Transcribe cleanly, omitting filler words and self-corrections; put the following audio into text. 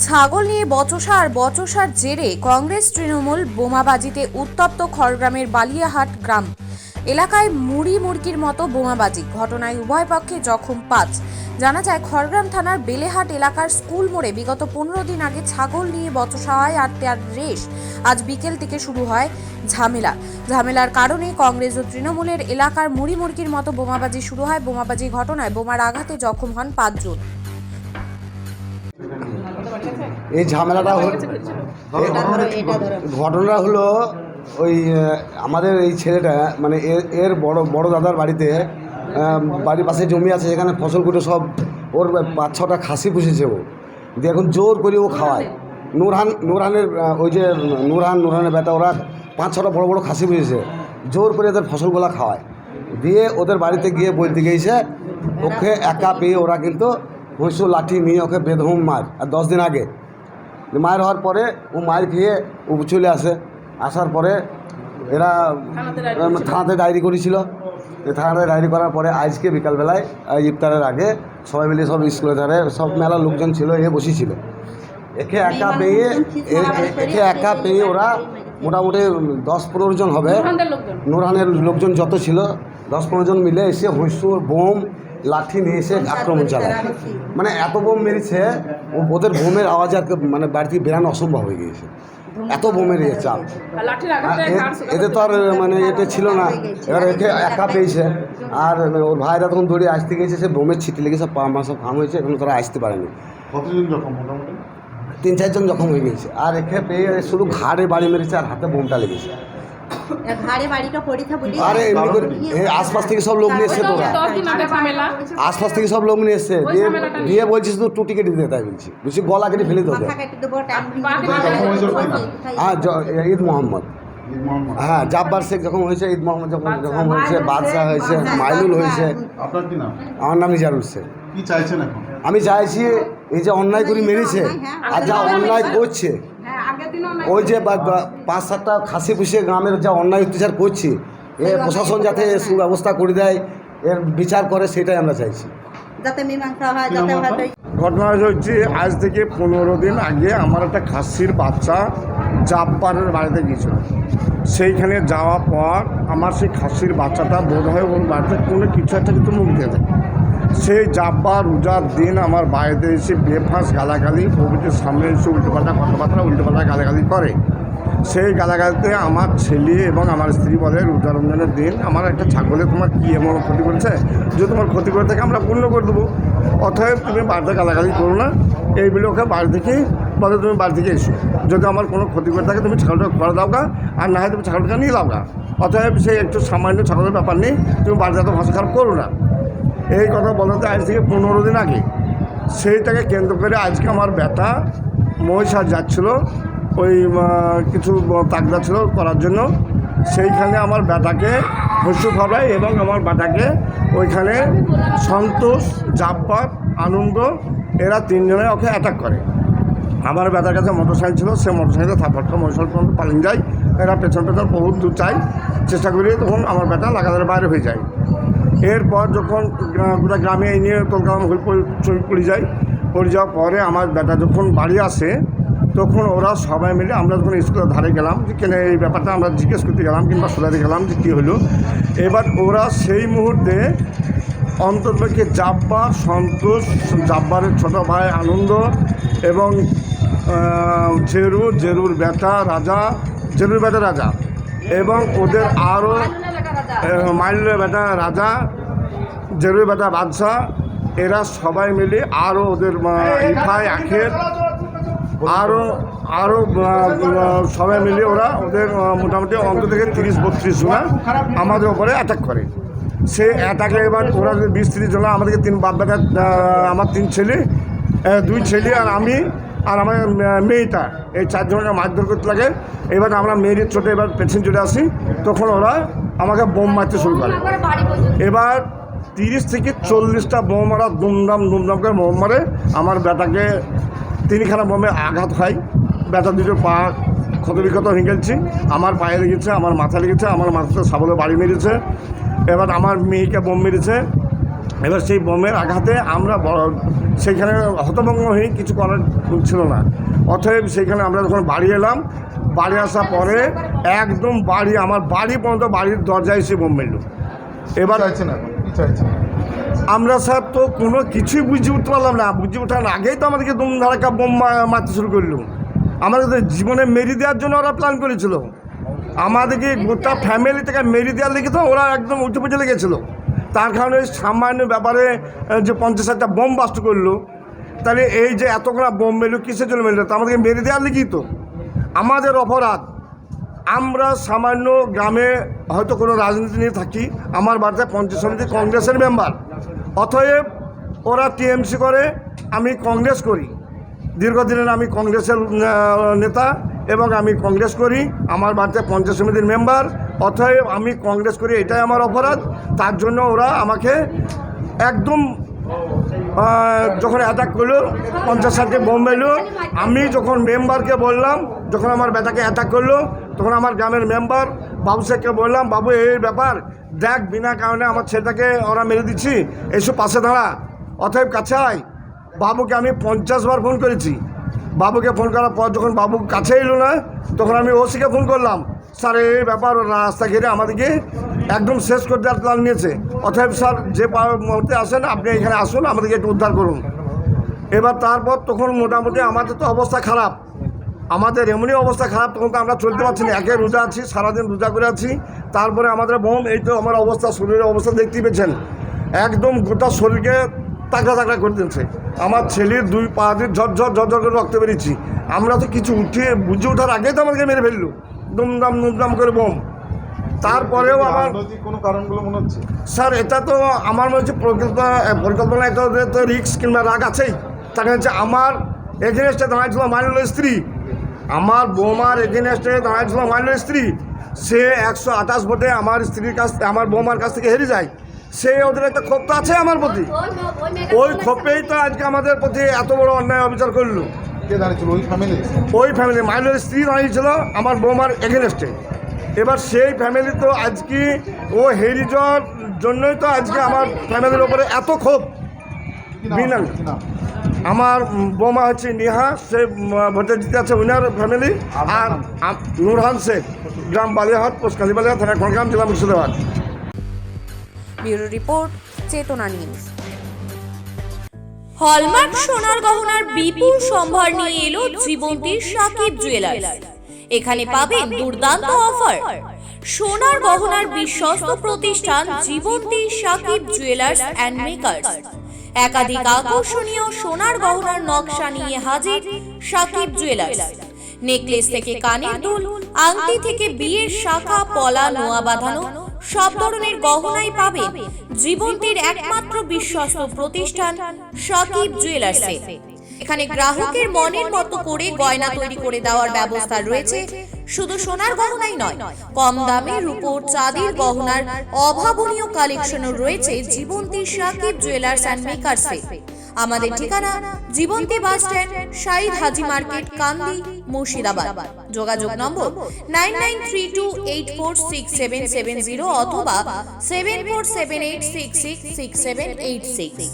ছাগল নিয়ে বচসার জেরে কংগ্রেস তৃণমূল বোমাবাজিতে উত্তপ্ত খড়গ্রামের বালিয়াহাট গ্রাম এলাকায় মুড়ি মুরগির মতো বোমাবাজি ঘটনায় উভয় পক্ষে জখম 5। জানা যায় খড়গ্রাম থানার বেলেহাট এলাকার স্কুল মোড়ে বিগত 15 দিন আগে ছাগল নিয়ে বচসা হয় আর তার রেশ আজ বিকেল থেকে শুরু হয় ঝামেলার কারণে কংগ্রেস ও তৃণমূলের এলাকার মুড়ি মুরগির মতো বোমাবাজি শুরু হয়। বোমাবাজি ঘটনায় বোমার আঘাতে জখম হন 5 জন। এই ঝামেলাটা ঘটনা হলো ওই আমাদের এই ছেলেটা মানে এর বড় দাদার বাড়িতে বাড়ির পাশে জমি আছে, সেখানে ফসলগুলো সব ওর 5-6টা খাসি পুষেছে ও দিয়ে এখন জোর করে ও খাওয়ায়। নুরহানের ওই যে নুরহানের বেটা, ওরা 5-6টা বড় খাসি পুষেছে, জোর করে ওদের ফসলগুলো খাওয়ায়। দিয়ে ওদের বাড়িতে গিয়ে বলতে গিয়েছে ওকে একা পেয়ে ওরা কিন্তু হইসু লাঠি নিয়ে ওকে বেদম মার। আর 10 দিন আগে মায়ের হওয়ার পরে ও মায়ের খেয়ে ও চলে আসার পরে এরা থানাতে ডায়েরি করেছিল। থানাতে ডায়েরি করার পরে আজকে বিকালবেলায় ইফতারের আগে সবাই মিলে সব স্কুলে ধারে সব মেলার লোকজন ছিল, এ বসেছিল। একে একা পেয়ে ওরা মোটামুটি 10-15 জন হবে, নুরহানের লোকজন যত ছিল 10-15 জন মিলে এসে হইসুর বোম লাঠি নিয়ে এসে আক্রমণ চালায়। মানে এত বোম মেরেছে ওদের বোমের আওয়াজ আর মানে বাড়িতে বেরানো অসম্ভব হয়ে গিয়েছে, এত বোমের চাপ। এতে তো আর মানে এটা ছিল না, এবার একে একা পেয়েছে। আর ওর ভাইরা তখন দৌড়ে আসতে গিয়েছে, সে বোমের ছিটি লেগেছে, পা সব ফার্ম হয়েছে, এখন তারা আসতে পারেনি। 3-4 জন জখম হয়ে গিয়েছে। আর একে পেয়ে শুধু ঘাড়ে বাড়ি মেরেছে আর হাতে বোমটা লেগেছে। আরে এমনি করে আশপাশ থেকে সব লোক নিয়ে এসছে, তোরা আশপাশ থেকে সব লোক নিয়ে এসছে, দিয়ে বলছি শুধু টুটি কেটে দিতে, তাই বলছি গলা কেটে ফেলে দিতে। হ্যাঁ, ঈদ মোহাম্মদ, হ্যাঁ জাব্বার শেখ যখন হয়েছে, ঈদ মোহাম্মদ যখন হয়েছে, বাদশাহ হয়েছে, মাইনুল হয়েছে। আমার নাম নিজারুল শেখ। আমি চাইছি এই যে অন্যায় করে মেরেছে আর যা অন্যায় করছে, ওই যে 5-7টা খাসি পুষে গ্রামের যা অন্যায় অত্যাচার করছে, এ প্রশাসন যাতে সুব্যবস্থা করে দেয়, এর বিচার করে, সেটাই আমরা চাইছি। ঘটনা হচ্ছে আজ থেকে 15 দিন আগে আমার একটা খাসির বাচ্চা জাব্বারের বাড়িতে গিয়েছিল। সেইখানে যাওয়ার পর আমার সেই খাসির বাচ্চাটা বোধ হয় ওর বাড়িতে কোনো কিছু একটা কিন্তু মুখ দিয়ে দেয়। সেই জাব্বার রোজার দিন আমার বাড়িতে এসে বেফাঁস গালাগালি, প্রভৃতির সামনে এসে উল্টোপাল্টা কথাবার্তা, উল্টোপাল্টা গালাগালি করে। সেই গালাগালিতে আমার ছেলে এবং আমার স্ত্রী বলে, রোজা রমজানের দিন আমার একটা ছাগলে তোমার কী এমন ক্ষতি করেছে, যদি তোমার ক্ষতি করে থাকে আমরা পূর্ণ করে দেবো, অতএব তুমি বাড়িতে গালাগালি করো না। এই বলে ওকে বাড়ি থেকে বলে তুমি বাড়ি থেকে এসো, যদি আমার কোনো ক্ষতি করে থাকে তুমি ছাগলটা করে দাও গা, আর না হয় তুমি ছাগলটা নিয়ে দাও গা। অতএব সেই একটু সামান্য ছাগলের ব্যাপার নেই, তুমি বাড়িতে এত ভাষা খারাপ করো না। এই কথা বলতে আজ থেকে 15 দিন আগে সেইটাকে কেন্দ্র করে আজকে আমার ব্যাটা মহিষার যাচ্ছিল, ওই কিছু তাগদা ছিল করার জন্য। সেইখানে আমার ব্যাটাকে হসু খাওয়ায় এবং আমার ব্যাটাকে ওইখানে সন্তোষ, জাব্বার, আনন্দ, এরা 3 জনে ওকে অ্যাটাক করে। আমার ব্যাটার কাছে মোটরসাইকেল ছিল, সে মোটরসাইকেল থাপড়টা মোটরসাইকেল পর্যন্ত পালিয়ে যায়। এরা পেছন বহুত দূর চাই চেষ্টা করি, তখন আমার ব্যাটা লাগাতার বাইরে হয়ে যায়। এরপর যখন গোটা গ্রামে এই নিয়ে তোলগ্রাম পড়ে যাওয়ার পরে আমার বেটা যখন বাড়ি আসে, তখন ওরা সবাই মিলে আমরা যখন স্কুলের ধারে গেলাম যে কেন এই ব্যাপারটা আমরা জিজ্ঞেস করতে গেলাম কিংবা শোনাতে গেলাম যে কী হলো। এবার ওরা সেই মুহূর্তে অন্ততপক্ষে জাব্বার, সন্তোষ, জাব্বারের ছোটো ভাই আনন্দ এবং জেরুর বেটা রাজা এবং ওদের আরও মাইলের বেটা রাজা, জেরুর বেটা বাদশাহ, এরা সবাই মিলে আরও ওদের ইফাই আখের আরও সবাই মিলে ওরা ওদের মোটামুটি অন্তত থেকে 30-32 জন আমাদের ওপরে অ্যাটাক করে। সেই অ্যাটাকে এবার ওরা 20-30 জন, আমাদেরকে 3 বাপ বেটা, আমার 3 ছেলে, 2 ছেলে আর আমি আর আমার মেয়েটা, এই 4 জনকে মারধর করতে লাগে। এবার আমরা মেয়ের চোটে এবার পেছন চলে আসি, তখন ওরা আমাকে বোম মারতে শুরু করে। এবার 30 থেকে 40টা বোম ওরা দুমদাম করে বোম মারে। আমার বেটাকে 3খানা বোমে আঘাত হয়, বেটা 2টো পা ক্ষতবিক্ষত হয়ে গেছে, আমার পায়ে লেগেছে, আমার মাথা লেগেছে, আমার মাথাতে সাবলে বাড়ি মেরেছে। এবার আমার মেয়েকে বোম মেরেছে। এবার সেই বোমের আঘাতে আমরা সেইখানে হতভম্ব হয়ে কিছু করার ছিল না। অতএব সেইখানে আমরা যখন বাড়ি এলাম, বাড়ি আসার পরে একদম আমার বাড়ি পর্যন্ত বাড়ির দরজায় এসে বোম মেরল। এবার চাইছেন এখন কি চাইছেন? আমরা স্যার তো কোনো কিছুই বুঝে উঠতে পারলাম না। বুঝে ওঠার আগেই তো আমাদেরকে ধুমধারাক্কা বোম মারতে শুরু করলো। আমাদের জীবনে মেরে দেওয়ার জন্য ওরা প্ল্যান করেছিল। আমাদেরকে গোটা ফ্যামিলি থেকে মেরে দেওয়ার লেগে তো ওরা একদম উঠে পুজে লেগেছিলো। তার কারণে সামান্য ব্যাপারে যে 50-60টা বোম বাস্ট করলো, তাহলে এই যে এতগুলো বোম মেরলো কিসের জন্য মেরলো? তো আমাদেরকে মেরে দেওয়ার লেগেই তো। আমাদের অপরাধ, আমরা সামান্য গ্রামে হয়তো কোনো রাজনীতি নিয়ে থাকি, আমার বাড়িতে পঞ্চায়েত সমিতি কংগ্রেসের মেম্বার, অতএব ওরা টিএমসি করে, আমি কংগ্রেস করি। দীর্ঘদিনের আমি কংগ্রেসের নেতা এবং আমি কংগ্রেস করি, আমার বাড়িতে পঞ্চায়েত সমিতির মেম্বার, অতএব আমি কংগ্রেস করি, এটাই আমার অপরাধ। তার জন্য ওরা আমাকে একদম যখন অ্যাটাক করলো, 50-60 বোম মেরলো, আমি যখন মেম্বারকে বললাম, যখন আমার বেটাকে অ্যাটাক করলো, তখন আমার গ্রামের মেম্বার বাবু শেখকে বললাম, বাবু এই ব্যাপার দেখ, বিনা কারণে আমার ছেলেটাকে ওরা মেরে দিচ্ছি, এসব পাশে দাঁড়া, অতএব কাছে আয়। বাবুকে আমি 50 বার ফোন করেছি। বাবুকে ফোন করার পর যখন বাবু কাছে এলো না, তখন আমি ওসিকে ফোন করলাম, স্যার এই ব্যাপার, রাস্তা ঘিরে আমাদেরকে একদম শেষ করে দেওয়ার প্ল্যান নিয়েছে, অতএব স্যার যে মুহূর্তে আসেন আপনি এখানে আসুন, আমাদেরকে একটু উদ্ধার করুন। এবার তারপর তখন মোটামুটি আমাদের তো অবস্থা খারাপ, আমাদের এমনই অবস্থা খারাপ, তখন তো আমরা চলতে পারছি না, একে রোজা আছি, সারাদিন রোজা করে আছি, তারপরে আমাদের বোম, এই তো আমার অবস্থা, শরীরের অবস্থা দেখতেই পেয়েছেন, একদম গোটা শরীরকে তাকড়া তাকড়া করে দিচ্ছে। আমার ছেলের 2 পা দিয়ে ঝরঝর করে রক্ত বেরিয়েছি। আমরা তো কিছু বুঝে ওঠার আগেই তো আমাকে মেরে ফেললো, দুমদাম করে বোম। তারপরেও আমার কোনো কারণগুলো মনে হচ্ছে স্যার, এটা তো আমার মনে হচ্ছে পরিকল্পনা, এটা তো রিস্ক কিংবা রাগ আছেই। তার হচ্ছে আমার এগেনস্টে দাঁড়াইছিল মাইনুলের স্ত্রী, আমার বৌমার এগেনস্টে দাঁড়াইছিল মাইনুলের স্ত্রী। সে 128 ভোটে আমার স্ত্রীর কাছ, আমার বৌমার কাছ থেকে হেরে যায়। সে ওদের একটা ক্ষোভ তো আছে আমার প্রতি, ওই ক্ষোভেই তো আজকে আমাদের প্রতি এত বড় অন্যায় অবিচার করলো। কে দাঁড়িয়েছিল? ওই ফ্যামিলি মাইনুলের স্ত্রী দাঁড়িয়েছিল আমার বৌমার এগেনস্টে। এবার সেই ফ্যামিলি তো আজকে ও হেরি যাওয়ার জন্যই তো আজকে আমার ফ্যামিলির ওপরে এত ক্ষোভ। আমার বৌমা হচ্ছে নেহা, সে ভোটে জিতে আছে উইনার ফ্যামিলি, আর নুরহান শেখ, গ্রাম বালিয়াহাট, পোস্ট কালীবালিয়া, থানা খড়গ্রাম, জেলা মুর্শিদাবাদ। ব্যুরো রিপোর্ট, চেতনা নিউজ। হলমার্ক সোনার গহনার বিপুল সম্ভার নিয়ে এলো জীবন্তীর সাকিব জুয়েলার্স। এখানে পাবেন দুর্দান্ত অফার। সোনার গহনার বিশ্বস্ত প্রতিষ্ঠান জীবন্তী সাকিব জুয়েলার্স অ্যান্ড মেকার্স। একাধিক আকর্ষণীয় সোনার গহনার নকশা নিয়ে হাজির সাকিব জুয়েলার্স। নেকলেস থেকে কানের দুল, আংটি থেকে বিয়ের শাখা, পলা, নোয়া বাঁধানো সব ধরনের গহনাই পাবেন জীবন্তীর একমাত্র বিশ্বস্ত প্রতিষ্ঠান সাকিব জুয়েলার্সে। এখানে গ্রাহকের মনের মতো করে গয়না তৈরি করে দেওয়ার ব্যবস্থা রয়েছে। শুধু সোনার গহনাই নয়, কম দামে রূপোর, চাঁদির গহনার অভাবনীয় কালেকশনও রয়েছে জীবন্তী সাকিব জুয়েলার্স অ্যান্ড মেকার্সে। আমাদের ঠিকানা জীবন্তী বাস স্ট্যান্ড, শাহিদ হাজি মার্কেট, কান্দি, মুর্শিদাবাদ। যোগাযোগ নম্বর 9932846770 অথবা 7478666786।